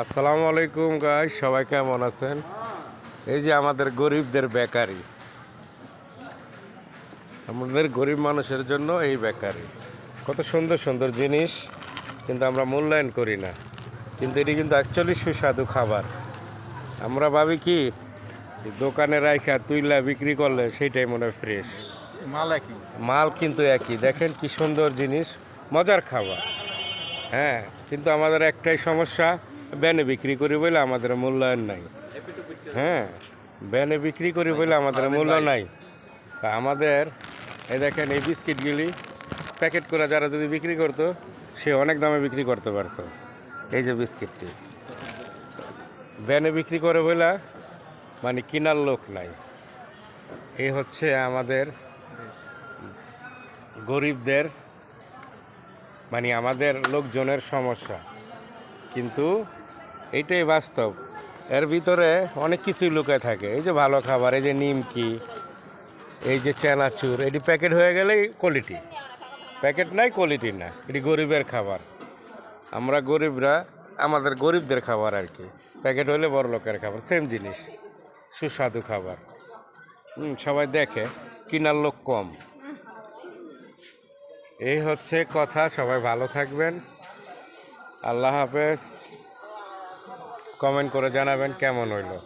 আসসালামু আলাইকুম গাইস, সবাই কেমন আছেন? এই যে আমাদের গরিবদের বেকারি, আমাদের গরিব মানুষের জন্য এই বেকারি। কত সুন্দর সুন্দর জিনিস, কিন্তু আমরা মূল্যায়ন করি না। কিন্তু এটি কিন্তু অ্যাকচুয়ালি সুস্বাদু খাবার। আমরা ভাবি কি দোকানে রাইখা তুইলা বিক্রি করলে সেইটাই মনে হয় ফ্রেশ মাল একই। মাল, কিন্তু একই। দেখেন কি সুন্দর জিনিস, মজার খাবার। হ্যাঁ, কিন্তু আমাদের একটাই সমস্যা, ব্যানে বিক্রি করি বলে আমাদের মূল্যায়ন নাই। হ্যাঁ, ব্যানে বিক্রি করি বলে আমাদের মূল্য নাই। তা আমাদের এই দেখেন এই বিস্কিটগুলি প্যাকেট করে যারা যদি বিক্রি করতো, সে অনেক দামে বিক্রি করতে পারতো। এই যে বিস্কিটটি ব্যানে বিক্রি করে বলে মানে কেনার লোক নাই। এই হচ্ছে আমাদের গরিবদের, মানে আমাদের লোকজনের সমস্যা। কিন্তু এইটাই বাস্তব। এর ভিতরে অনেক কিছুই লুকায় থাকে। এই যে ভালো খাবার, এই যে নিমকি, এই যে চানাচুর, এটি প্যাকেট হয়ে গেলেই কোয়ালিটি, প্যাকেট নাই কোয়ালিটি না। এটি গরিবের খাবার। আমরা গরিবরা, আমাদের গরিবদের খাবার আর কি। প্যাকেট হলে বড় লোকের খাবার, সেম জিনিস, সুস্বাদু খাবার। সবাই দেখে, কিনার লোক কম। এই হচ্ছে কথা। সবাই ভালো থাকবেন। আল্লাহ হাফেজ। কমেন্ট করে জানাবেন কেমন হইলো।